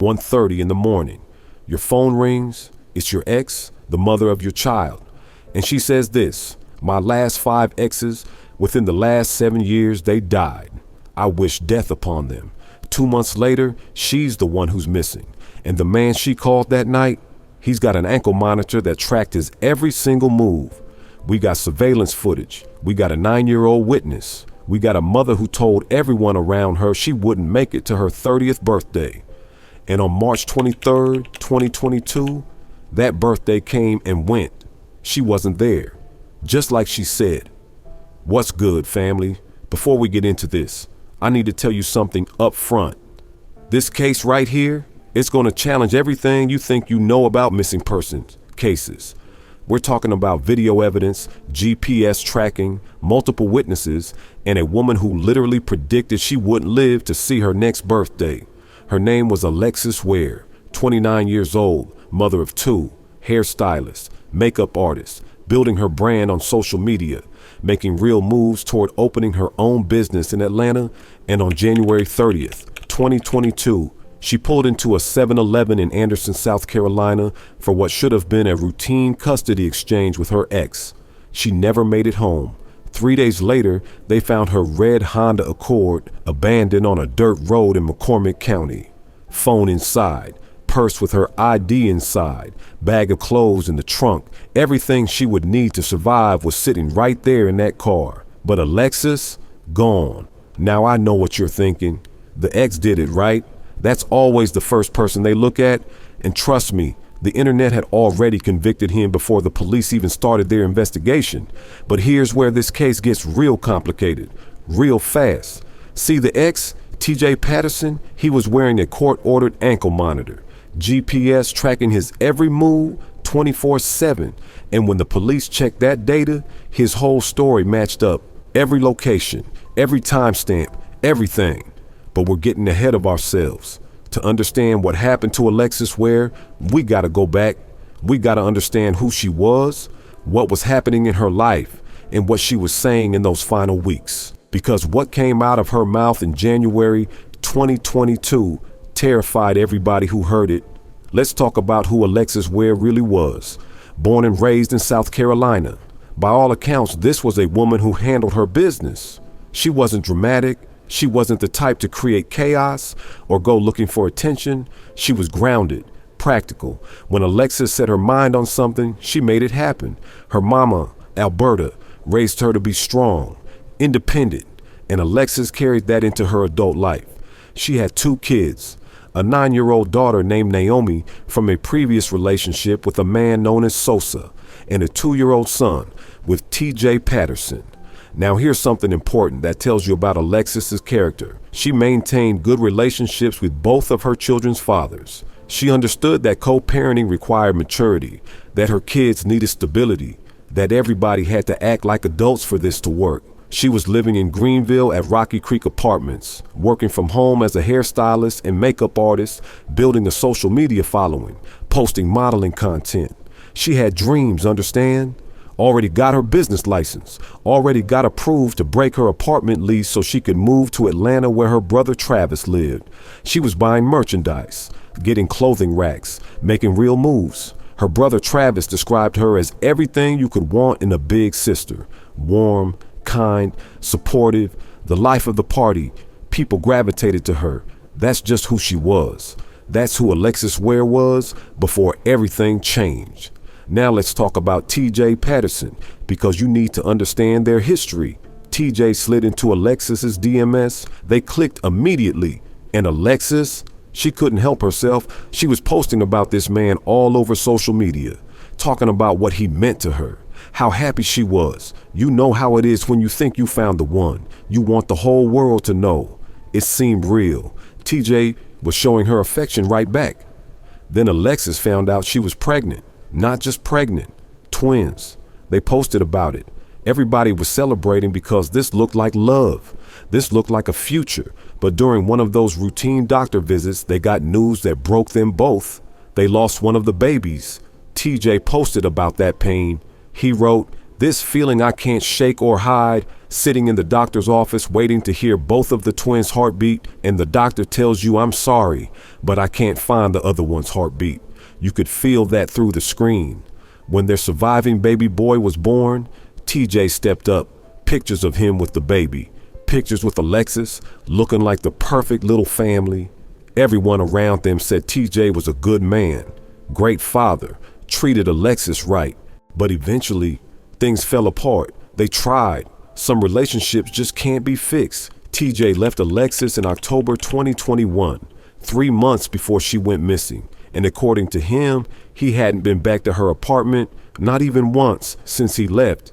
1:30 in the morning. Your phone rings. It's your ex, the mother of your child. And she says this: "My last 5 exes, within the last 7 years, they died. I wish death upon them." 2 months later, she's the one who's missing. And the man she called that night, he's got an ankle monitor that tracked his every single move. We got surveillance footage. We got a 9-year-old witness. We got a mother who told everyone around her she wouldn't make it to her 30th birthday. And on March 23rd, 2022, that birthday came and went. She wasn't there, just like she said. What's good, family? Before we get into this, I need to tell you something up front. This case right here, it's going to challenge everything you think you know about missing persons cases. We're talking about video evidence, GPS tracking, multiple witnesses, and a woman who literally predicted she wouldn't live to see her next birthday. Her name was Alexis Wear, 29 years old, mother of 2, hairstylist, makeup artist, building her brand on social media, making real moves toward opening her own business in Atlanta. And on January 30th, 2022, she pulled into a 7-Eleven in Anderson, South Carolina for what should have been a routine custody exchange with her ex. She never made it home. 3 days later, they found her red Honda Accord abandoned on a dirt road in McCormick County. Phone inside, purse with her ID inside, bag of clothes in the trunk. Everything she would need to survive was sitting right there in that car. But Alexis, gone. Now I know what you're thinking. The ex did it, right? That's always the first person they look at. And trust me, the internet had already convicted him before the police even started their investigation. But here's where this case gets real complicated, real fast. See, the ex, TJ Patterson, he was wearing a court-ordered ankle monitor, GPS tracking his every move 24/7. And when the police checked that data, his whole story matched up. Every location, every timestamp, everything. But we're getting ahead of ourselves. To understand what happened to Alexis Wear, we gotta go back. We gotta understand who she was, what was happening in her life, and what she was saying in those final weeks. Because what came out of her mouth in January 2022 terrified everybody who heard it. Let's talk about who Alexis Wear really was. Born and raised in South Carolina. By all accounts, this was a woman who handled her business. She wasn't dramatic. She wasn't the type to create chaos or go looking for attention. She was grounded, practical. When Alexis set her mind on something, she made it happen. Her mama, Alberta, raised her to be strong, independent, and Alexis carried that into her adult life. She had 2 kids, a 9-year-old daughter named Naomi from a previous relationship with a man known as Sosa, and a 2-year-old son with TJ Patterson. Now here's something important that tells you about Alexis's character. She maintained good relationships with both of her children's fathers. She understood that co-parenting required maturity, that her kids needed stability, that everybody had to act like adults for this to work. She was living in Greenville at Rocky Creek Apartments, working from home as a hairstylist and makeup artist, building a social media following, posting modeling content. She had dreams, understand? Already got her business license, already got approved to break her apartment lease so she could move to Atlanta where her brother Travis lived. She was buying merchandise, getting clothing racks, making real moves. Her brother Travis described her as everything you could want in a big sister. Warm, kind, supportive, the life of the party. People gravitated to her. That's just who she was. That's who Alexis Wear was before everything changed. Now let's talk about TJ Patterson, because you need to understand their history. TJ slid into Alexis's DMS. They clicked immediately. And Alexis, she couldn't help herself. She was posting about this man all over social media, talking about what he meant to her, how happy she was. You know how it is when you think you found the one. You want the whole world to know. It seemed real. TJ was showing her affection right back. Then Alexis found out she was pregnant. Not just pregnant, twins. They posted about it. Everybody was celebrating because this looked like love. This looked like a future. But during one of those routine doctor visits, they got news that broke them both. They lost one of the babies. TJ posted about that pain. He wrote, This feeling I can't shake or hide, sitting in the doctor's office waiting to hear both of the twins' heartbeat, and the doctor tells you I'm sorry, but I can't find the other one's heartbeat. You could feel that through the screen. When their surviving baby boy was born, TJ stepped up, pictures of him with the baby, pictures with Alexis, looking like the perfect little family. Everyone around them said TJ was a good man, great father, treated Alexis right. But eventually, things fell apart. They tried. Some relationships just can't be fixed. TJ left Alexis in October 2021, 3 months before she went missing. And according to him, he hadn't been back to her apartment, not even once, since he left.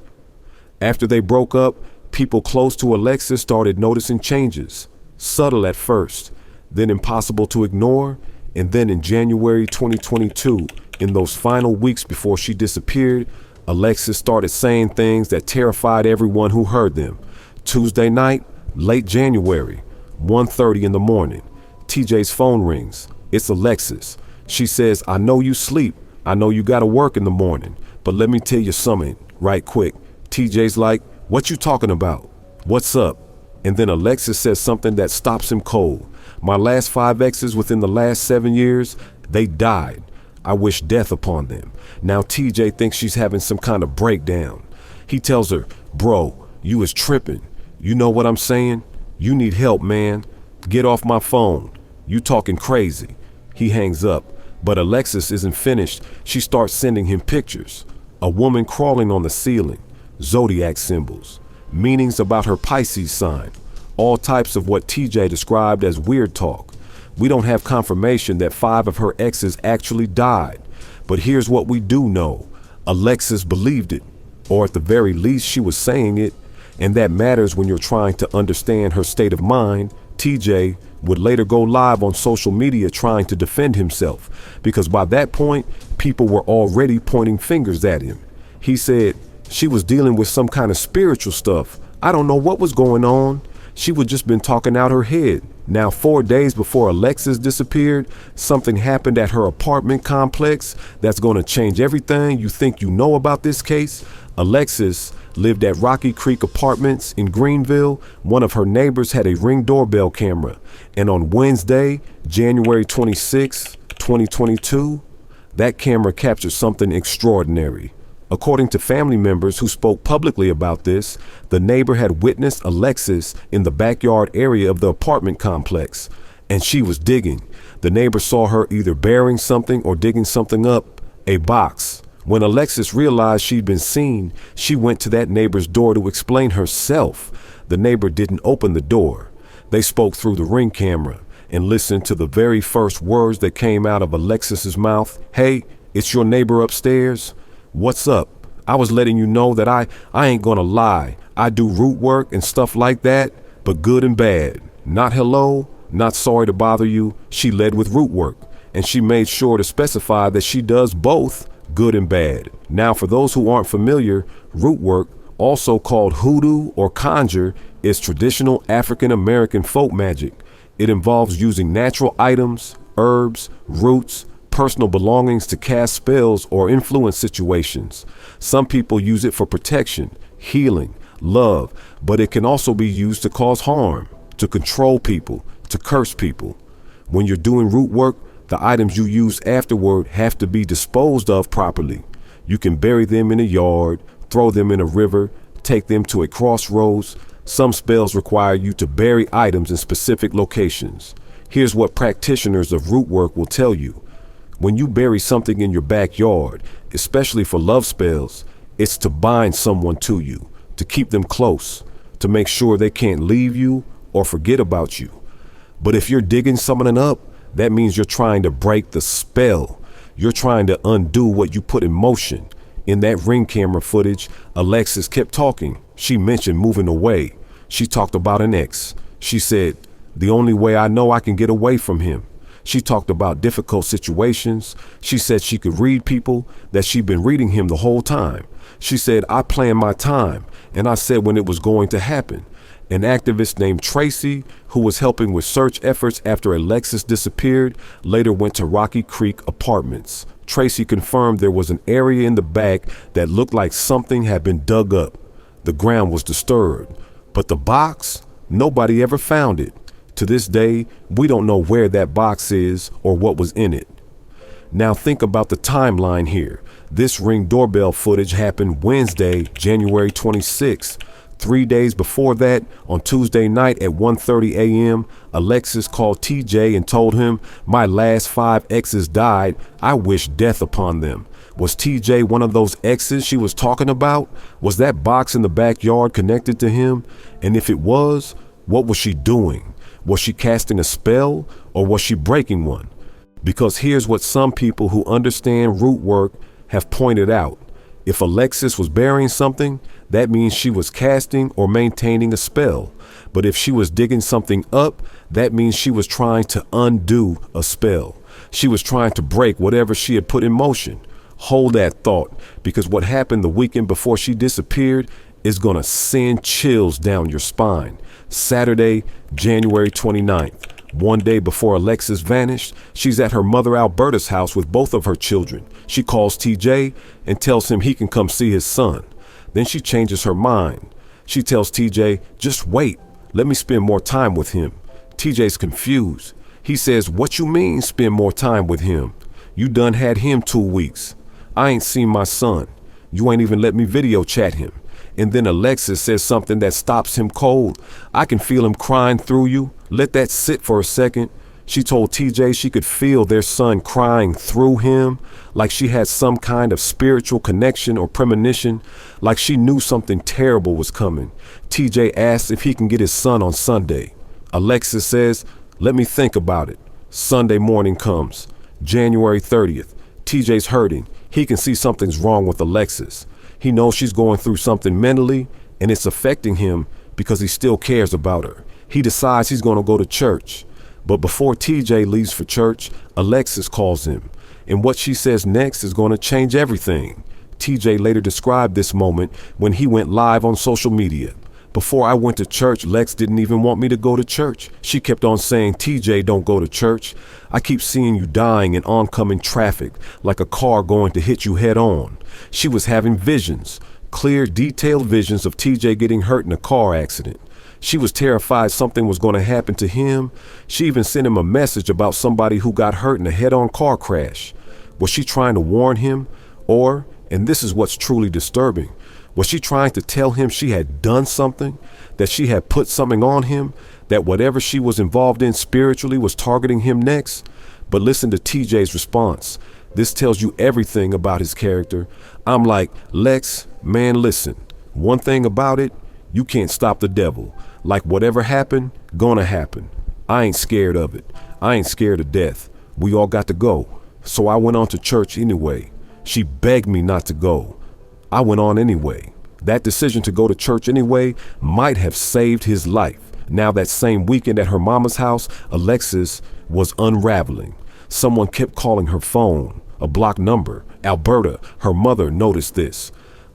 After they broke up, people close to Alexis started noticing changes, subtle at first, then impossible to ignore, and then in January 2022, in those final weeks before she disappeared, Alexis started saying things that terrified everyone who heard them. Tuesday night, late January, 1:30 in the morning, TJ's phone rings. It's Alexis. She says, "I know you sleep. I know you gotta work in the morning, but let me tell you something right quick." TJ's like, "What you talking about? What's up?" And then Alexis says something that stops him cold. "My last 5 exes within the last 7 years, they died. I wish death upon them." Now TJ thinks she's having some kind of breakdown. He tells her, "Bro, you is tripping. You know what I'm saying? You need help, man. Get off my phone. You talking crazy." He hangs up. But Alexis isn't finished. She starts sending him pictures. A woman crawling on the ceiling, zodiac symbols, meanings about her Pisces sign, all types of what TJ described as weird talk. We don't have confirmation that 5 of her exes actually died. But here's what we do know. Alexis believed it, or at the very least she was saying it, and that matters when you're trying to understand her state of mind. TJ would later go live on social media trying to defend himself, because by that point, people were already pointing fingers at him. He said, "She was dealing with some kind of spiritual stuff. I don't know what was going on. She would just been talking out her head." Now, 4 days before Alexis disappeared, something happened at her apartment complex that's going to change everything you think you know about this case. Alexis lived at Rocky Creek Apartments in Greenville. One of her neighbors had a Ring doorbell camera. And on Wednesday, January 26, 2022, that camera captured something extraordinary. According to family members who spoke publicly about this, the neighbor had witnessed Alexis in the backyard area of the apartment complex, and she was digging. The neighbor saw her either burying something or digging something up, a box. When Alexis realized she'd been seen, she went to that neighbor's door to explain herself. The neighbor didn't open the door. They spoke through the Ring camera and listened to the very first words that came out of Alexis's mouth. "Hey, it's your neighbor upstairs. What's up? I was letting you know that I ain't gonna lie. I do root work and stuff like that, but good and bad. Not hello, not sorry to bother you." She led with root work, and she made sure to specify that she does both good and bad. Now, for those who aren't familiar, root work, also called hoodoo or conjure, is traditional African American folk magic. It involves using natural items, herbs, roots, personal belongings to cast spells or influence situations. Some people use it for protection, healing, love, but it can also be used to cause harm, to control people, to curse people. When you're doing root work, the items you use afterward have to be disposed of properly. You can bury them in a yard, throw them in a river, take them to a crossroads. Some spells require you to bury items in specific locations. Here's what practitioners of root work will tell you. When you bury something in your backyard, especially for love spells, it's to bind someone to you, to keep them close, to make sure they can't leave you or forget about you. But if you're digging someone up, that means you're trying to break the spell. You're trying to undo what you put in motion. In that Ring camera footage, Alexis kept talking. She mentioned moving away. She talked about an ex. She said, "The only way I know I can get away from him." She talked about difficult situations. She said she could read people, that she'd been reading him the whole time. She said, "I planned my time, and I said when it was going to happen." An activist named Tracy, who was helping with search efforts after Alexis disappeared, later went to Rocky Creek Apartments. Tracy confirmed there was an area in the back that looked like something had been dug up. The ground was disturbed, but the box, nobody ever found it. To this day, we don't know where that box is or what was in it. Now think about the timeline here. This Ring doorbell footage happened Wednesday, January 26th. 3 days before that, on Tuesday night at 1:30 a.m., Alexis called TJ and told him, "My last 5 exes died. I wish death upon them." Was TJ one of those exes she was talking about? Was that box in the backyard connected to him? And if it was, what was she doing? Was she casting a spell, or was she breaking one? Because here's what some people who understand root work have pointed out. If Alexis was burying something, that means she was casting or maintaining a spell. But if she was digging something up, that means she was trying to undo a spell. She was trying to break whatever she had put in motion. Hold that thought, because what happened the weekend before she disappeared is going to send chills down your spine. Saturday, January 29th. One day before Alexis vanished, she's at her mother Alberta's house with both of her children. She calls TJ and tells him he can come see his son. Then she changes her mind. She tells TJ, "Just wait, let me spend more time with him." TJ's confused. He says, "What you mean spend more time with him? You done had him 2 weeks. I ain't seen my son. You ain't even let me video chat him." And then Alexis says something that stops him cold. "I can feel him crying through you. Let that sit for a second." She told TJ she could feel their son crying through him, like she had some kind of spiritual connection or premonition, like she knew something terrible was coming. TJ asks if he can get his son on Sunday. Alexis says, "Let me think about it." Sunday morning comes, January 30th. TJ's hurting. He can see something's wrong with Alexis. He knows she's going through something mentally, and it's affecting him because he still cares about her. He decides he's going to go to church. But before TJ leaves for church, Alexis calls him. And what she says next is going to change everything. TJ later described this moment when he went live on social media. "Before I went to church, Lex didn't even want me to go to church. She kept on saying, 'TJ, don't go to church. I keep seeing you dying in oncoming traffic, like a car going to hit you head on.' She was having visions, clear, detailed visions of TJ getting hurt in a car accident. She was terrified something was going to happen to him. She even sent him a message about somebody who got hurt in a head-on car crash. Was she trying to warn him? Or, and this is what's truly disturbing, was she trying to tell him she had done something, that she had put something on him, that whatever she was involved in spiritually was targeting him next? But listen to TJ's response. This tells you everything about his character. I'm like, "Lex, man, listen. One thing about it, you can't stop the devil. Like whatever happened, gonna happen. I ain't scared of it. I ain't scared of death. We all got to go. So I went on to church anyway. She begged me not to go. I went on anyway. That decision to go to church anyway might have saved his life." Now that same weekend at her mama's house, Alexis was unraveling. Someone kept calling her phone, a blocked number. Alberta, her mother, noticed this.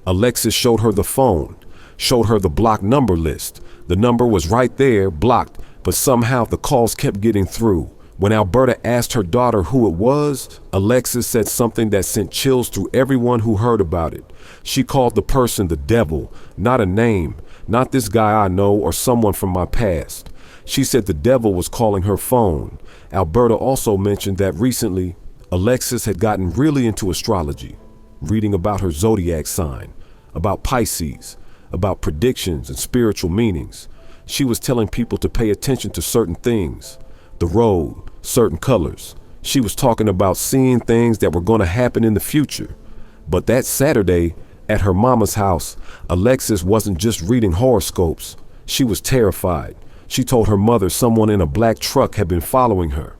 Alexis showed her the phone, showed her the blocked number list. The number was right there, blocked, but somehow the calls kept getting through. When Alberta asked her daughter who it was, Alexis said something that sent chills through everyone who heard about it. She called the person the devil, not a name, not this guy I know or someone from my past. She said the devil was calling her phone. Alberta also mentioned that recently, Alexis had gotten really into astrology, reading about her zodiac sign, about Pisces, about predictions and spiritual meanings. She was telling people to pay attention to certain things, the road, certain colors. She was talking about seeing things that were going to happen in the future. But that Saturday, at her mama's house, Alexis wasn't just reading horoscopes. She was terrified. She told her mother someone in a black truck had been following her.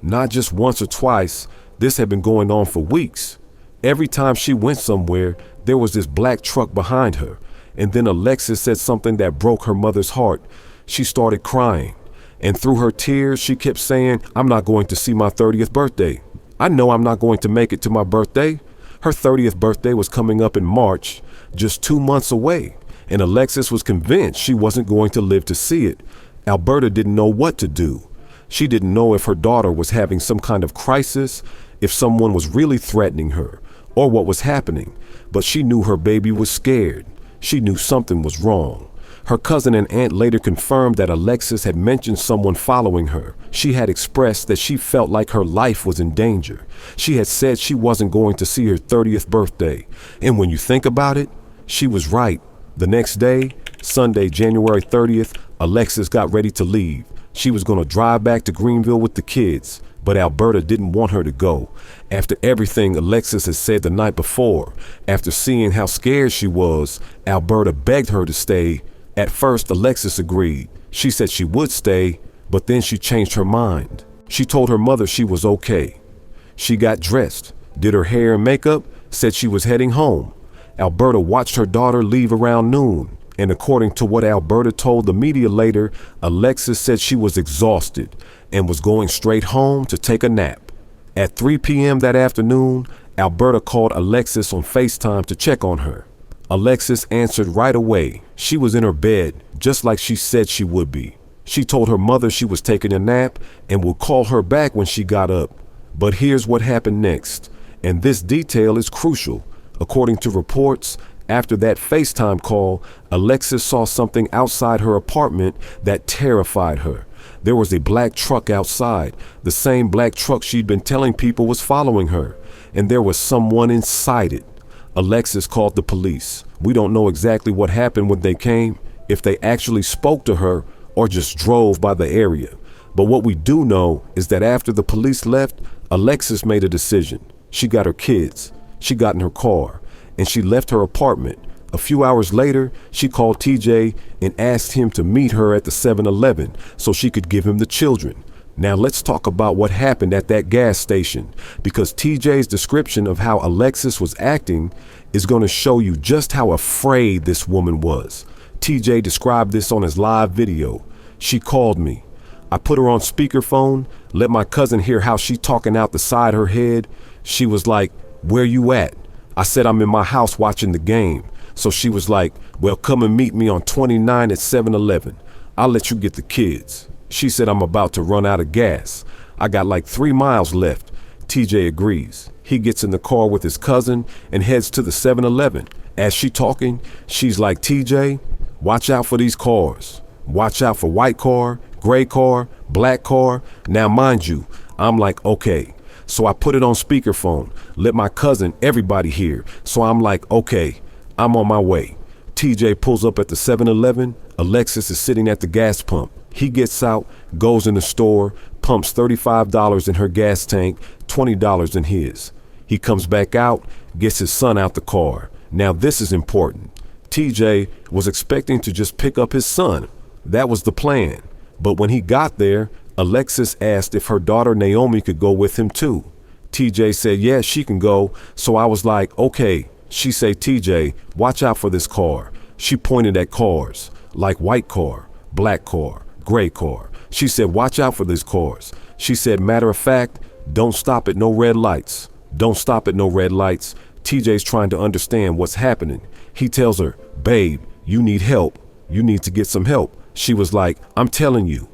Not just once or twice, this had been going on for weeks. Every time she went somewhere, there was this black truck behind her. And then Alexis said something that broke her mother's heart. She started crying. And through her tears, she kept saying, "I'm not going to see my 30th birthday. I know I'm not going to make it to my birthday." Her 30th birthday was coming up in March, just 2 months away. And Alexis was convinced she wasn't going to live to see it. Alberta didn't know what to do. She didn't know if her daughter was having some kind of crisis, if someone was really threatening her, or what was happening, but she knew her baby was scared. She knew something was wrong. Her cousin and aunt later confirmed that Alexis had mentioned someone following her. She had expressed that she felt like her life was in danger. She had said she wasn't going to see her 30th birthday. And when you think about it, she was right. The next day, Sunday, January 30th, Alexis got ready to leave. She was going to drive back to Greenville with the kids, but Alberta didn't want her to go. After everything Alexis had said the night before, after seeing how scared she was, Alberta begged her to stay. At first, Alexis agreed. She said she would stay, but then she changed her mind. She told her mother she was okay. She got dressed, did her hair and makeup, said she was heading home. Alberta watched her daughter leave around noon, and according to what Alberta told the media later, Alexis said she was exhausted and was going straight home to take a nap. At 3 p.m. that afternoon, Alberta called Alexis on FaceTime to check on her. Alexis answered right away. She was in her bed, just like she said she would be. She told her mother she was taking a nap and would call her back when she got up. But here's what happened next, and this detail is crucial. According to reports, after that FaceTime call, Alexis saw something outside her apartment that terrified her. There was a black truck outside, the same black truck she'd been telling people was following her, and there was someone inside it. Alexis called the police. We don't know exactly what happened when they came, if they actually spoke to her or just drove by the area. But what we do know is that after the police left, Alexis made a decision. She got her kids, she got in her car, and she left her apartment. A few hours later, she called TJ and asked him to meet her at the 7-Eleven so she could give him the children. Now let's talk about what happened at that gas station, because TJ's description of how Alexis was acting is going to show you just how afraid this woman was. TJ described this on his live video. She called me. I put her on speakerphone, let my cousin hear how she talking out the side her head. She was like, "Where you at?" I said, "I'm in my house watching the game." So she was like, "Well, come and meet me on 29 at 7-Eleven. I'll let you get the kids." She said, "I'm about to run out of gas. I got like 3 miles left." TJ agrees. He gets in the car with his cousin and heads to the 7-Eleven. As she talking, she's like, "TJ, watch out for these cars. Watch out for white car, gray car, black car." Now, mind you, I'm like, okay. So I put it on speakerphone, let my cousin, everybody hear. So I'm like, okay, I'm on my way. TJ pulls up at the 7-Eleven. Alexis is sitting at the gas pump. He gets out, goes in the store, pumps $35 in her gas tank, $20 in his. He comes back out, gets his son out the car. Now this is important. TJ was expecting to just pick up his son. That was the plan. But when he got there, Alexis asked if her daughter Naomi could go with him too. TJ said, yeah, she can go. So I was like, okay. She said, TJ, watch out for this car. She pointed at cars, like white car, black car, gray car. She said, watch out for these cars. She said, matter of fact, don't stop at no red lights. Don't stop at no red lights. TJ's trying to understand what's happening. He tells her, babe, you need help. You need to get some help. She was like, I'm telling you.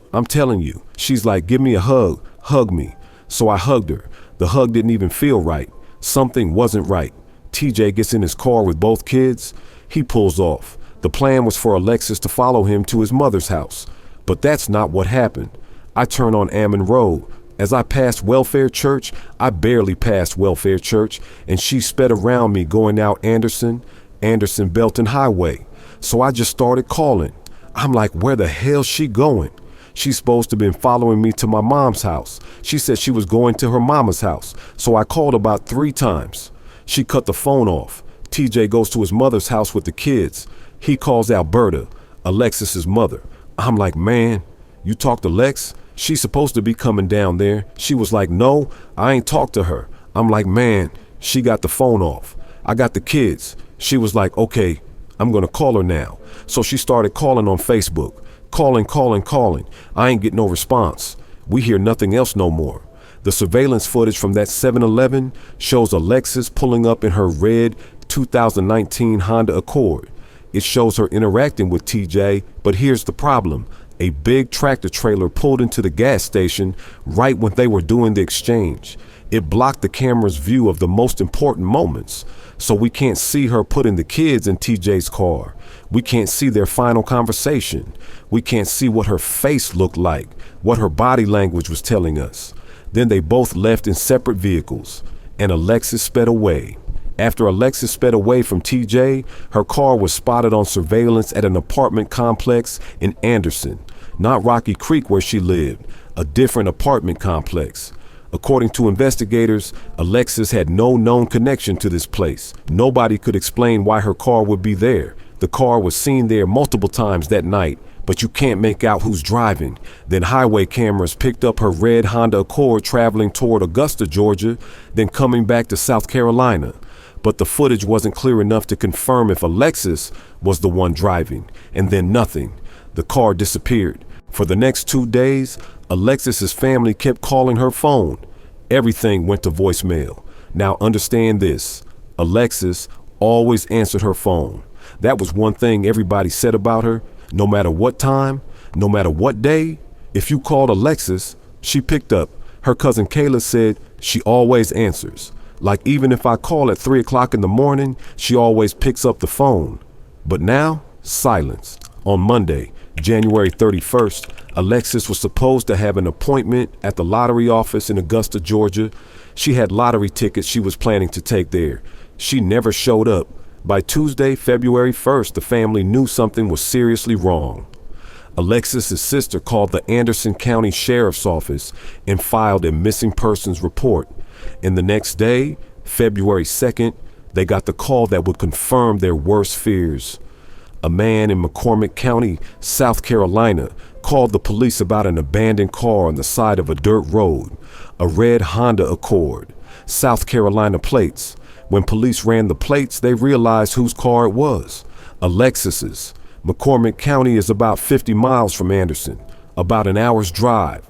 She's like, give me a hug. Hug me. So I hugged her. The hug didn't even feel right. Something wasn't right. TJ gets in his car with both kids. He pulls off. The plan was for Alexis to follow him to his mother's house. But that's not what happened. I turn on Ammon Road. As I passed Welfare Church, I barely passed Welfare Church, and she sped around me going out Anderson Belton Highway. So I just started calling. I'm like, where the hell's she going? She's supposed to have been following me to my mom's house. She said she was going to her mama's house. So I called about 3 times. She cut the phone off. TJ goes to his mother's house with the kids. He calls Alberta, Alexis's mother. I'm like, man, you talked to Lex? She's supposed to be coming down there. She was like, no, I ain't talked to her. I'm like, man, she got the phone off. I got the kids. She was like, okay, I'm going to call her now. So she started calling on Facebook. Calling. I ain't get no response. We hear nothing else no more. The surveillance footage from that 7-Eleven shows Alexis pulling up in her red 2019 Honda Accord. It shows her interacting with TJ, but here's the problem. A big tractor trailer pulled into the gas station right when they were doing the exchange. It blocked the camera's view of the most important moments, so we can't see her putting the kids in TJ's car. We can't see their final conversation. We can't see what her face looked like, what her body language was telling us. Then they both left in separate vehicles, and Alexis sped away. After Alexis sped away from TJ, her car was spotted on surveillance at an apartment complex in Anderson, not Rocky Creek where she lived, a different apartment complex. According to investigators, Alexis had no known connection to this place. Nobody could explain why her car would be there. The car was seen there multiple times that night, but you can't make out who's driving. Then highway cameras picked up her red Honda Accord traveling toward Augusta, Georgia, then coming back to South Carolina. But the footage wasn't clear enough to confirm if Alexis was the one driving. And then nothing. The car disappeared. For the next 2 days, Alexis's family kept calling her phone. Everything went to voicemail. Now understand this. Alexis always answered her phone. That was one thing everybody said about her. No matter what time, no matter what day, if you called Alexis, she picked up. Her cousin Kayla said she always answers. Like even if I call at 3 o'clock in the morning, she always picks up the phone. But now, silence. On Monday, January 31st, Alexis was supposed to have an appointment at the lottery office in Augusta, Georgia. She had lottery tickets she was planning to take there. She never showed up. By Tuesday, February 1st, the family knew something was seriously wrong. Alexis's sister called the Anderson County Sheriff's Office and filed a missing persons report. And the next day, February 2nd, they got the call that would confirm their worst fears. A man in McCormick County, South Carolina, called the police about an abandoned car on the side of a dirt road, a red Honda Accord, South Carolina plates. When police ran the plates, they realized whose car it was, Alexis's. McCormick County is about 50 miles from Anderson, about an hour's drive,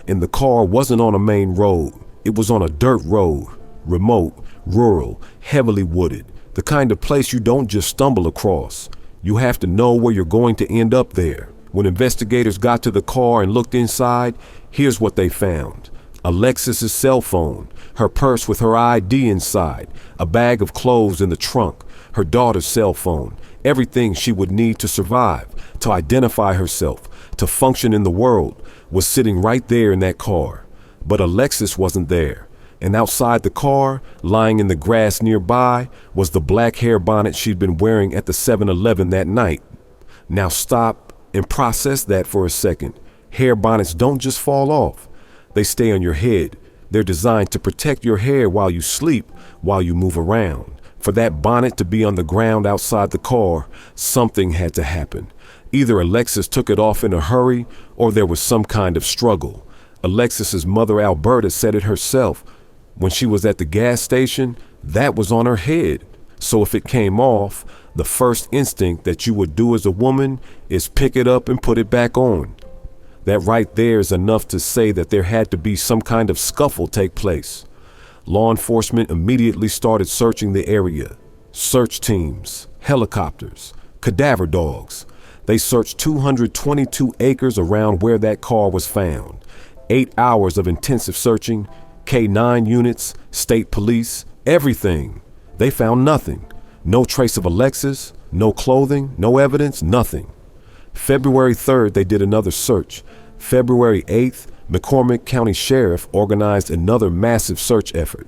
and the car wasn't on a main road. It was on a dirt road, remote, rural, heavily wooded, the kind of place you don't just stumble across. You have to know where you're going to end up there. When investigators got to the car and looked inside, here's what they found. Alexis's cell phone, her purse with her ID inside, a bag of clothes in the trunk, her daughter's cell phone, everything she would need to survive, to identify herself, to function in the world, was sitting right there in that car. But Alexis wasn't there. And outside the car, lying in the grass nearby, was the black hair bonnet she'd been wearing at the 7-Eleven that night. Now stop and process that for a second. Hair bonnets don't just fall off. They stay on your head. They're designed to protect your hair while you sleep, while you move around. For that bonnet to be on the ground outside the car, something had to happen. Either Alexis took it off in a hurry, or there was some kind of struggle. Alexis's mother, Alberta, said it herself. When she was at the gas station, that was on her head. So if it came off, the first instinct that you would do as a woman is pick it up and put it back on. That right there is enough to say that there had to be some kind of scuffle take place. Law enforcement immediately started searching the area. Search teams, helicopters, cadaver dogs. They searched 222 acres around where that car was found. 8 hours of intensive searching, K-9 units, state police, everything. They found nothing. No trace of Alexis, no clothing, no evidence, nothing. February 3rd, they did another search. February 8th, McCormick County Sheriff organized another massive search effort.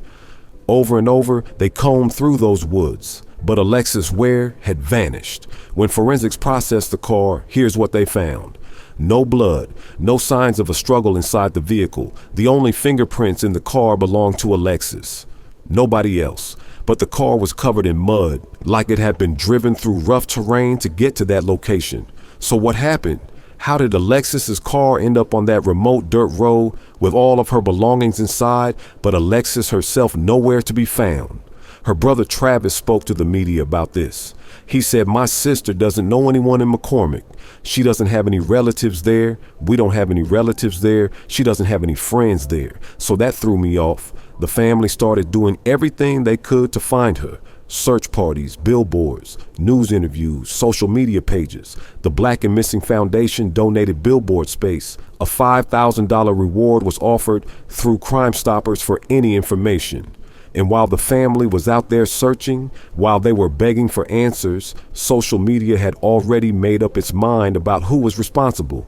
Over and over, they combed through those woods, but Alexis Wear had vanished. When forensics processed the car, here's what they found. No blood, no signs of a struggle inside the vehicle. The only fingerprints in the car belonged to Alexis. Nobody else. But the car was covered in mud, like it had been driven through rough terrain to get to that location. So what happened? How did Alexis's car end up on that remote dirt road with all of her belongings inside, but Alexis herself nowhere to be found? Her brother Travis spoke to the media about this. He said, "My sister doesn't know anyone in McCormick. She doesn't have any relatives there. We don't have any relatives there. She doesn't have any friends there. So that threw me off. The family started doing everything they could to find her. Search parties, billboards, news interviews, social media pages. The Black and Missing Foundation donated billboard space. A $5,000 reward was offered through Crime Stoppers for any information. And while the family was out there searching, while they were begging for answers, social media had already made up its mind about who was responsible.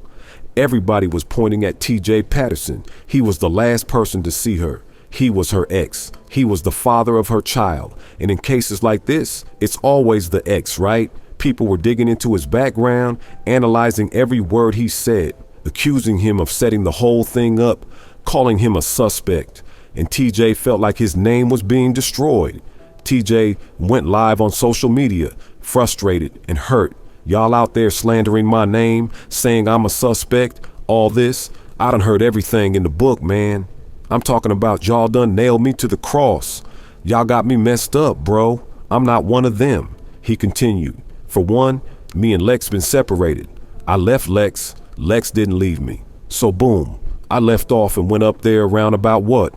Everybody was pointing at TJ Patterson. He was the last person to see her. He was her ex. He was the father of her child. And in cases like this, it's always the ex, right? People were digging into his background, analyzing every word he said, accusing him of setting the whole thing up, calling him a suspect. And TJ felt like his name was being destroyed. TJ went live on social media, frustrated and hurt. Y'all out there slandering my name, saying I'm a suspect, all this. I done heard everything in the book, man. I'm talking about y'all done nailed me to the cross. Y'all got me messed up, bro. I'm not one of them. He continued. For one, me and Lex been separated. I left Lex. Lex didn't leave me. So boom, I left off and went up there around about what?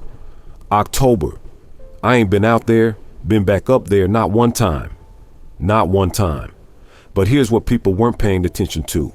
October. I ain't been out there, been back up there not one time. Not one time. But here's what people weren't paying attention to.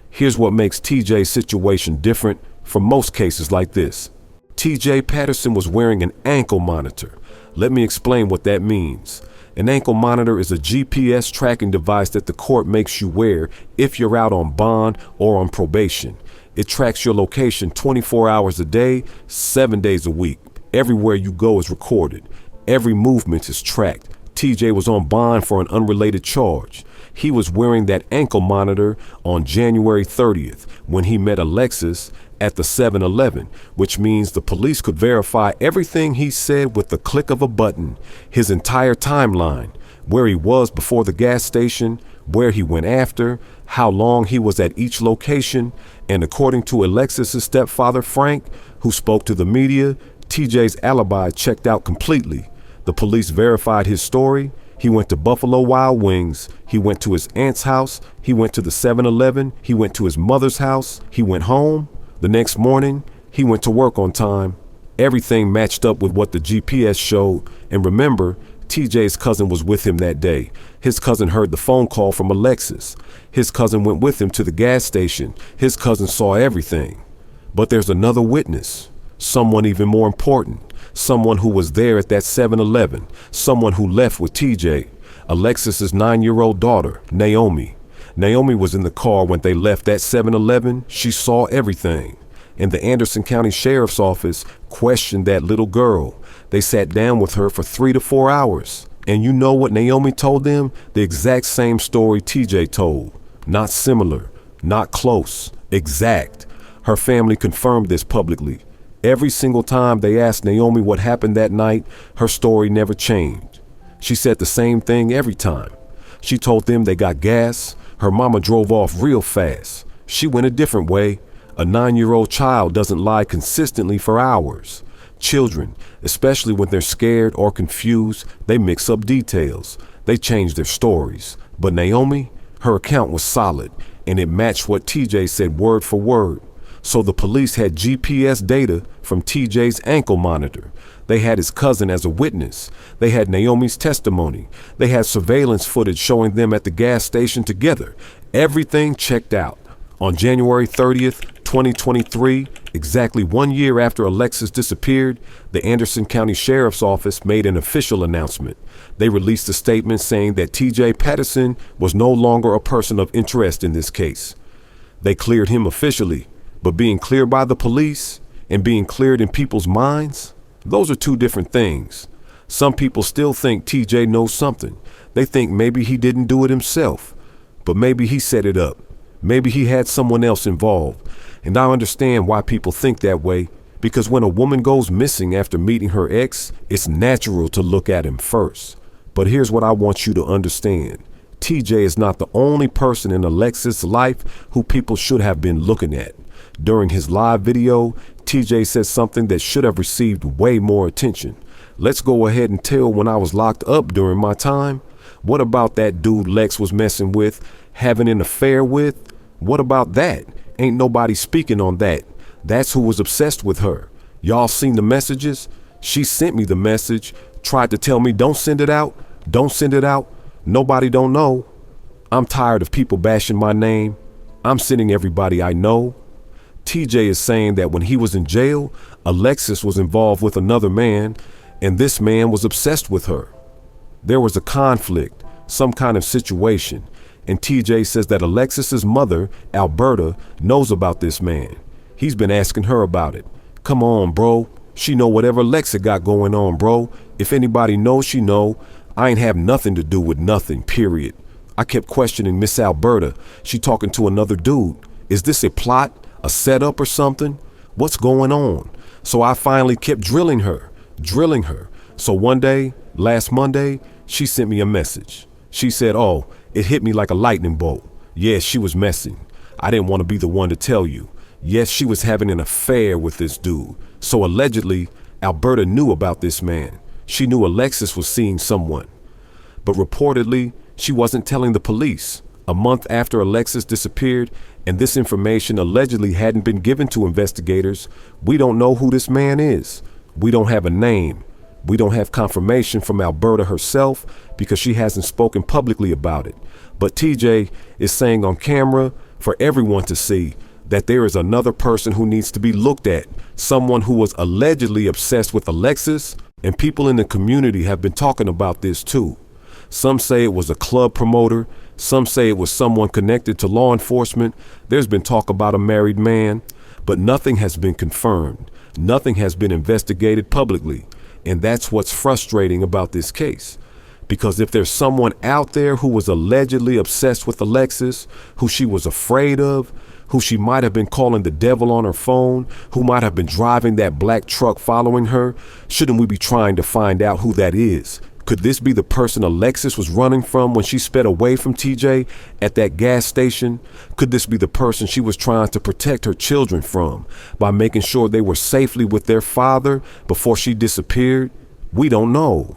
Here's what makes TJ's situation different from most cases like this. TJ Patterson was wearing an ankle monitor. Let me explain what that means. An ankle monitor is a GPS tracking device that the court makes you wear if you're out on bond or on probation. It tracks your location 24 hours a day, 7 days a week. Everywhere you go is recorded. Every movement is tracked. TJ was on bond for an unrelated charge. He was wearing that ankle monitor on January 30th when he met Alexis at the 7-Eleven, which means the police could verify everything he said with the click of a button, his entire timeline, where he was before the gas station, where he went after, how long he was at each location, and according to Alexis's stepfather, Frank, who spoke to the media, TJ's alibi checked out completely. The police verified his story. He went to Buffalo Wild Wings. He went to his aunt's house. He went to the 7-Eleven. He went to his mother's house. He went home. The next morning, he went to work on time. Everything matched up with what the GPS showed. And remember, TJ's cousin was with him that day. His cousin heard the phone call from Alexis. His cousin went with him to the gas station. His cousin saw everything. But there's another witness, someone even more important, someone who was there at that 7-Eleven, someone who left with TJ, Alexis's 9-year-old daughter, Naomi. Naomi was in the car when they left that 7-Eleven. She saw everything. And the Anderson County Sheriff's Office questioned that little girl. They sat down with her for 3 to 4 hours. And you know what Naomi told them? The exact same story TJ told. Not similar, not close, exact. Her family confirmed this publicly. Every single time they asked Naomi what happened that night, her story never changed. She said the same thing every time. She told them they got gas. Her mama drove off real fast. She went a different way. A 9-year-old child doesn't lie consistently for hours. Children, especially when they're scared or confused, they mix up details. They change their stories. But Naomi, her account was solid, and it matched what TJ said word for word. So the police had GPS data from TJ's ankle monitor. They had his cousin as a witness. They had Naomi's testimony. They had surveillance footage showing them at the gas station together. Everything checked out. On January 30th, 2023, exactly 1 year after Alexis disappeared, the Anderson County Sheriff's Office made an official announcement. They released a statement saying that TJ Patterson was no longer a person of interest in this case. They cleared him officially. But being cleared by the police and being cleared in people's minds, those are two different things. Some people still think TJ knows something. They think maybe he didn't do it himself, but maybe he set it up. Maybe he had someone else involved. And I understand why people think that way, because when a woman goes missing after meeting her ex, it's natural to look at him first. But here's what I want you to understand. TJ is not the only person in Alexis' life who people should have been looking at. During his live video, TJ said something that should have received way more attention. Let's go ahead and tell when I was locked up during my time. What about that dude Lex was messing with, having an affair with? What about that? Ain't nobody speaking on that. That's who was obsessed with her. Y'all seen the messages? She sent me the message, tried to tell me don't send it out, Don't send it out. Nobody don't know. I'm tired of people bashing my name. I'm sending everybody I know. TJ is saying that when he was in jail, Alexis was involved with another man, and this man was obsessed with her. There was a conflict, some kind of situation, and TJ says that Alexis's mother, Alberta, knows about this man. He's been asking her about it. Come on, bro. She know whatever Alexis got going on, bro. If anybody knows, she know. I ain't have nothing to do with nothing, period. I kept questioning Miss Alberta. She talking to another dude. Is this a plot, a setup or something? What's going on? So I finally kept drilling her. So one day, last Monday, she sent me a message. She said, oh, it hit me like a lightning bolt. Yes, she was messing. I didn't want to be the one to tell you. Yes, she was having an affair with this dude. So allegedly, Alberta knew about this man. She knew Alexis was seeing someone. But reportedly, she wasn't telling the police. A month after Alexis disappeared, and this information allegedly hadn't been given to investigators, we don't know who this man is. We don't have a name. We don't have confirmation from Alberta herself because she hasn't spoken publicly about it. But TJ is saying on camera for everyone to see that there is another person who needs to be looked at, someone who was allegedly obsessed with Alexis, and people in the community have been talking about this too. Some say it was a club promoter. Some say it was someone connected to law enforcement. There's been talk about a married man, but nothing has been confirmed. Nothing has been investigated publicly. And that's what's frustrating about this case. Because if there's someone out there who was allegedly obsessed with Alexis, who she was afraid of, who she might have been calling the devil on her phone, who might have been driving that black truck following her, shouldn't we be trying to find out who that is? Could this be the person Alexis was running from when she sped away from TJ at that gas station? Could this be the person she was trying to protect her children from by making sure they were safely with their father before she disappeared? We don't know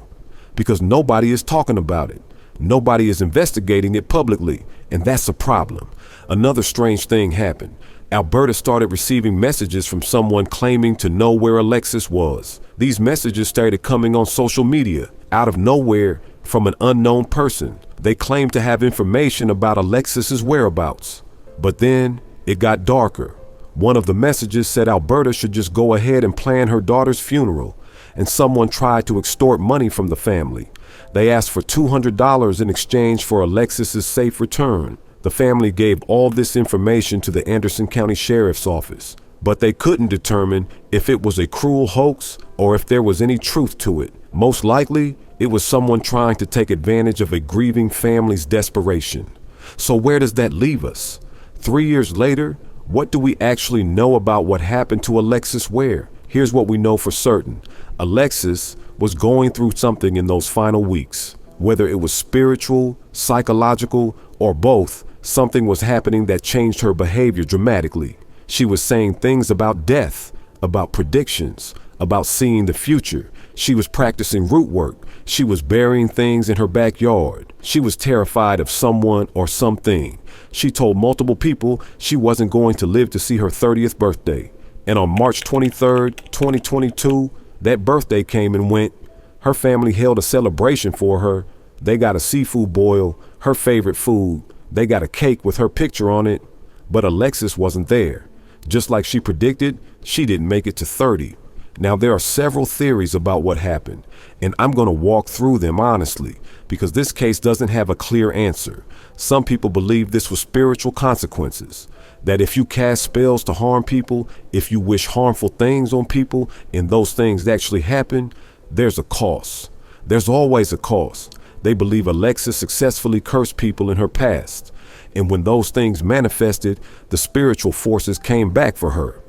because nobody is talking about it. Nobody is investigating it publicly, and that's a problem. Another strange thing happened. Alberta started receiving messages from someone claiming to know where Alexis was. These messages started coming on social media out of nowhere from an unknown person. They claimed to have information about Alexis's whereabouts. But then it got darker. One of the messages said Alberta should just go ahead and plan her daughter's funeral, and someone tried to extort money from the family. They asked for $200 in exchange for Alexis's safe return. The family gave all this information to the Anderson County Sheriff's Office, but they couldn't determine if it was a cruel hoax or if there was any truth to it. Most likely, it was someone trying to take advantage of a grieving family's desperation. So where does that leave us? 3 years later, what do we actually know about what happened to Alexis Wear? Here's what we know for certain. Alexis was going through something in those final weeks. Whether it was spiritual, psychological, or both, something was happening that changed her behavior dramatically. She was saying things about death, about predictions, about seeing the future. She was practicing root work. She was burying things in her backyard. She was terrified of someone or something. She told multiple people she wasn't going to live to see her 30th birthday. And on March 23rd, 2022, that birthday came and went. Her family held a celebration for her. They got a seafood boil, her favorite food. They got a cake with her picture on it. But Alexis wasn't there. Just like she predicted, she didn't make it to 30. Now, there are several theories about what happened, and I'm going to walk through them honestly, because this case doesn't have a clear answer. Some people believe this was spiritual consequences, that if you cast spells to harm people, if you wish harmful things on people, and those things actually happen, there's a cost. There's always a cost. They believe Alexis successfully cursed people in her past, and when those things manifested, the spiritual forces came back for her.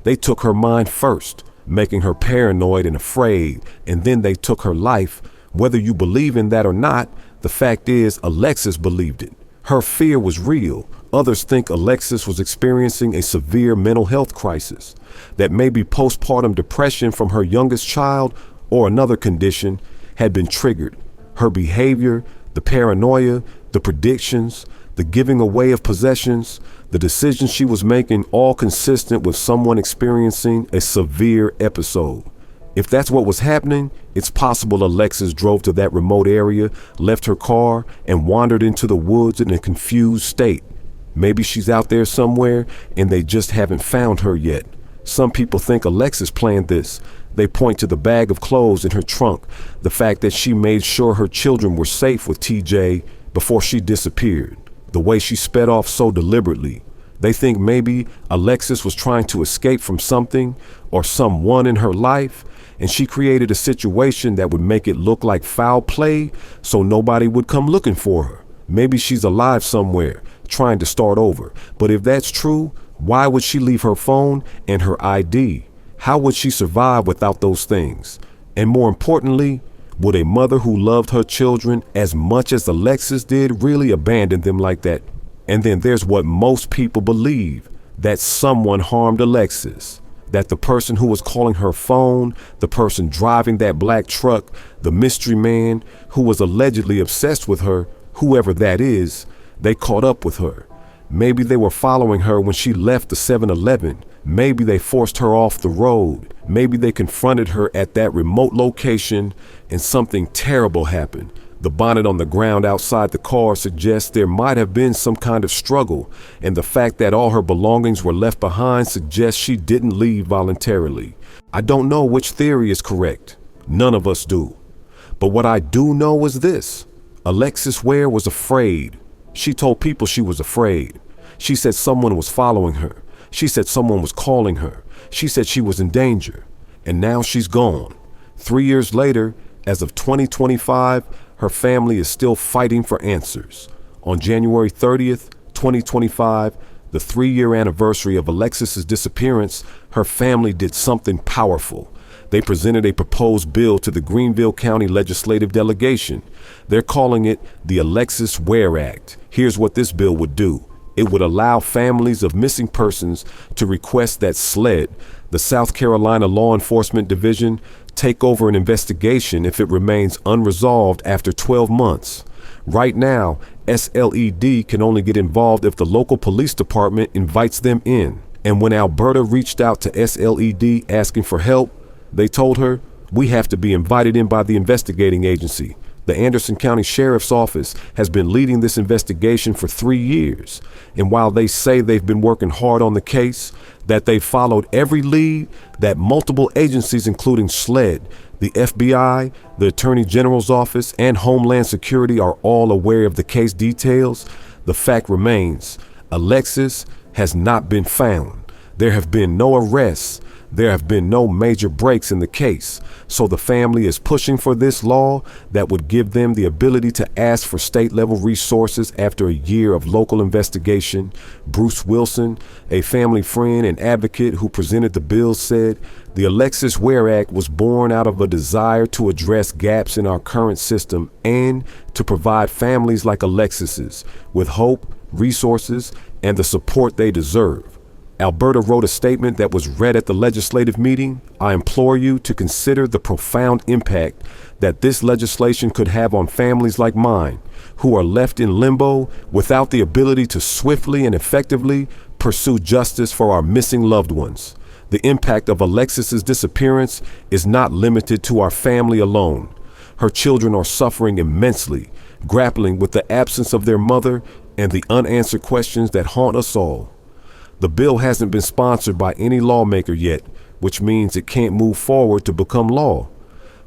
They took her mind first, making her paranoid and afraid, and then they took her life. Whether you believe in that or not, the fact is Alexis believed it. Her fear was real. Others think Alexis was experiencing a severe mental health crisis, that maybe postpartum depression from her youngest child or another condition had been triggered. Her behavior, the paranoia, the predictions, the giving away of possessions, the decisions she was making, all consistent with someone experiencing a severe episode. If that's what was happening, it's possible Alexis drove to that remote area, left her car, and wandered into the woods in a confused state. Maybe she's out there somewhere and they just haven't found her yet. Some people think Alexis planned this. They point to the bag of clothes in her trunk, the fact that she made sure her children were safe with TJ before she disappeared, the way she sped off so deliberately. They think maybe Alexis was trying to escape from something or someone in her life, and she created a situation that would make it look like foul play so nobody would come looking for her. Maybe she's alive somewhere, trying to start over. But if that's true, why would she leave her phone and her ID? How would she survive without those things? And more importantly, would a mother who loved her children as much as Alexis did really abandon them like that? And then there's what most people believe, that someone harmed Alexis, that the person who was calling her phone, the person driving that black truck, the mystery man who was allegedly obsessed with her, whoever that is, they caught up with her. Maybe they were following her when she left the 7-Eleven. Maybe they forced her off the road. Maybe they confronted her at that remote location and something terrible happened. The bonnet on the ground outside the car suggests there might have been some kind of struggle, and the fact that all her belongings were left behind suggests she didn't leave voluntarily. I don't know which theory is correct. None of us do. But what I do know is this. Alexis Wear was afraid. She told people she was afraid. She said someone was following her. She said someone was calling her. She said she was in danger. And now she's gone. 3 years later, as of 2025, her family is still fighting for answers. On January 30th, 2025, the 3-year anniversary of Alexis's disappearance, her family did something powerful. They presented a proposed bill to the Greenville County Legislative Delegation. They're calling it the Alexis Wear Act. Here's what this bill would do. It would allow families of missing persons to request that SLED, the South Carolina Law Enforcement Division, take over an investigation if it remains unresolved after 12 months. Right now, SLED can only get involved if the local police department invites them in. And when Alberta reached out to SLED asking for help, they told her, we have to be invited in by the investigating agency. The Anderson County Sheriff's Office has been leading this investigation for 3 years. And while they say they've been working hard on the case, that they've followed every lead, that multiple agencies including SLED, the FBI, the Attorney General's Office, and Homeland Security are all aware of the case details, the fact remains, Alexis has not been found. There have been no arrests. There have been no major breaks in the case, so the family is pushing for this law that would give them the ability to ask for state-level resources after a year of local investigation. Bruce Wilson, a family friend and advocate who presented the bill, said, "The Alexis Wear Act was born out of a desire to address gaps in our current system and to provide families like Alexis's with hope, resources, and the support they deserve." Alberta wrote a statement that was read at the legislative meeting. I implore you to consider the profound impact that this legislation could have on families like mine, who are left in limbo without the ability to swiftly and effectively pursue justice for our missing loved ones. The impact of Alexis's disappearance is not limited to our family alone. Her children are suffering immensely, grappling with the absence of their mother and the unanswered questions that haunt us all. The bill hasn't been sponsored by any lawmaker yet, which means it can't move forward to become law.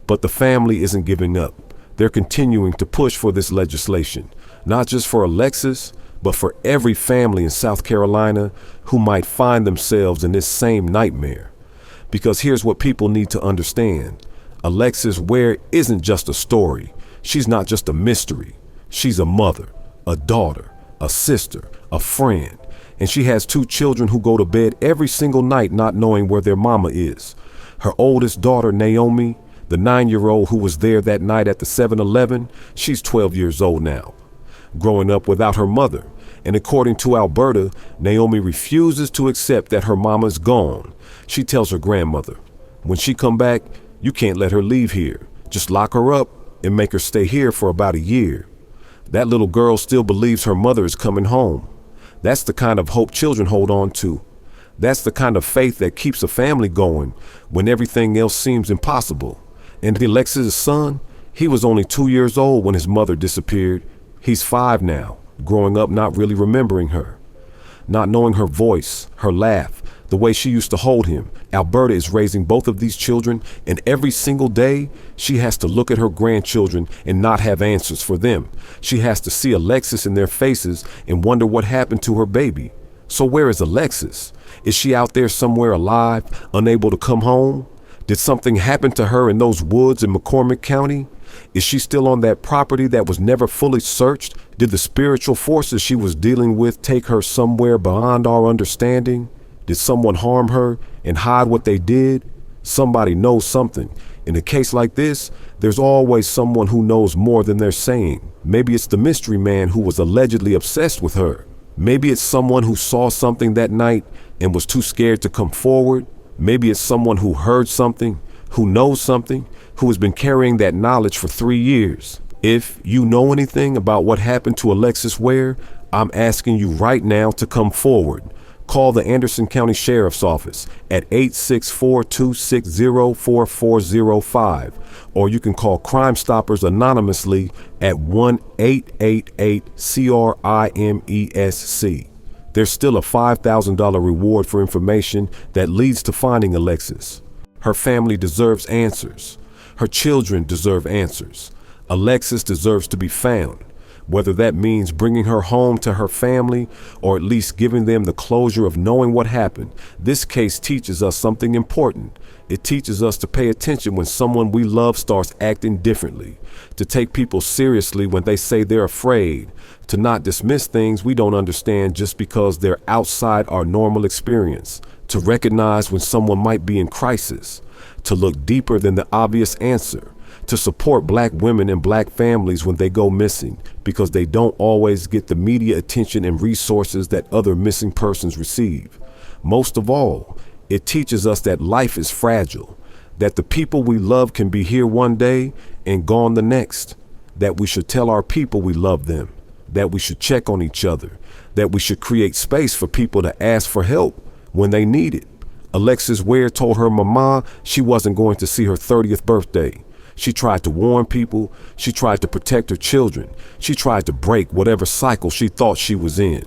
But the family isn't giving up. They're continuing to push for this legislation, not just for Alexis, but for every family in South Carolina who might find themselves in this same nightmare. Because here's what people need to understand. Alexis Wear isn't just a story. She's not just a mystery. She's a mother, a daughter, a sister, a friend. And she has 2 children who go to bed every single night not knowing where their mama is. Her oldest daughter, Naomi, the 9-year-old who was there that night at the 7-Eleven, she's 12 years old now, growing up without her mother. And according to Alberta, Naomi refuses to accept that her mama's gone. She tells her grandmother, when she come back, you can't let her leave here. Just lock her up and make her stay here for about a year. That little girl still believes her mother is coming home. That's the kind of hope children hold on to. That's the kind of faith that keeps a family going when everything else seems impossible. And Alexis' son, he was only 2 years old when his mother disappeared. He's 5 now, growing up not really remembering her, not knowing her voice, her laugh, the way she used to hold him. Alberta is raising both of these children, and every single day she has to look at her grandchildren and not have answers for them. She has to see Alexis in their faces and wonder what happened to her baby. So where is Alexis? Is she out there somewhere alive, unable to come home? Did something happen to her in those woods in McCormick County? Is she still on that property that was never fully searched? Did the spiritual forces she was dealing with take her somewhere beyond our understanding? Did someone harm her and hide what they did? Somebody knows something. In a case like this, there's always someone who knows more than they're saying. Maybe it's the mystery man who was allegedly obsessed with her. Maybe it's someone who saw something that night and was too scared to come forward. Maybe it's someone who heard something, who knows something, who has been carrying that knowledge for 3 years. If you know anything about what happened to Alexis Wear, I'm asking you right now to come forward. Call the Anderson County Sheriff's Office at 864-260-4405, or you can call Crime Stoppers anonymously at 1-888-CRIMESC. There's still a $5,000 reward for information that leads to finding Alexis. Her family deserves answers. Her children deserve answers. Alexis deserves to be found, whether that means bringing her home to her family or at least giving them the closure of knowing what happened. This case teaches us something important. It teaches us to pay attention when someone we love starts acting differently, to take people seriously when they say they're afraid, to not dismiss things we don't understand just because they're outside our normal experience, to recognize when someone might be in crisis, to look deeper than the obvious answer, to support Black women and Black families when they go missing, because they don't always get the media attention and resources that other missing persons receive. Most of all, it teaches us that life is fragile, that the people we love can be here one day and gone the next, that we should tell our people we love them, that we should check on each other, that we should create space for people to ask for help when they need it. Alexis Wear told her mama she wasn't going to see her 30th birthday. She tried to warn people. She tried to protect her children. She tried to break whatever cycle she thought she was in.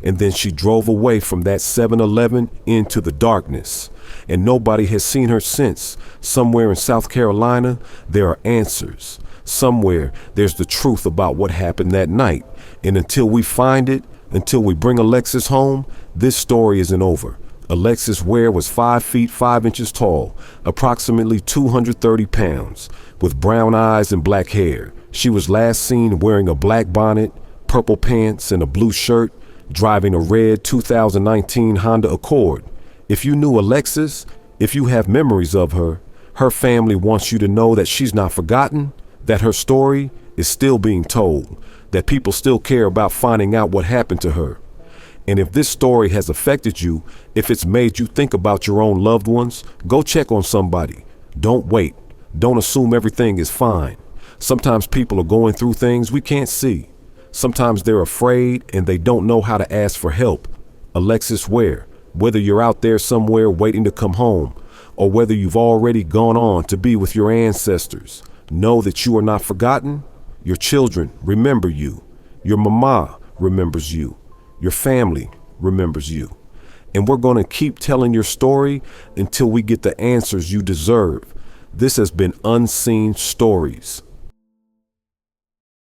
And then she drove away from that 7-Eleven into the darkness. And nobody has seen her since. Somewhere in South Carolina, there are answers. Somewhere, there's the truth about what happened that night. And until we find it, until we bring Alexis home, this story isn't over. Alexis Wear was 5 feet 5 inches tall, approximately 230 pounds, with brown eyes and black hair. She was last seen wearing a black bonnet, purple pants, and a blue shirt, driving a red 2019 Honda Accord. If you knew Alexis, if you have memories of her, her family wants you to know that she's not forgotten, that her story is still being told, that people still care about finding out what happened to her. And if this story has affected you, if it's made you think about your own loved ones, go check on somebody. Don't wait. Don't assume everything is fine. Sometimes people are going through things we can't see. Sometimes they're afraid and they don't know how to ask for help. Alexis Wear, whether you're out there somewhere waiting to come home, or whether you've already gone on to be with your ancestors, know that you are not forgotten. Your children remember you. Your mama remembers you. Your family remembers you. And we're going to keep telling your story until we get the answers you deserve. This has been Unseen Stories.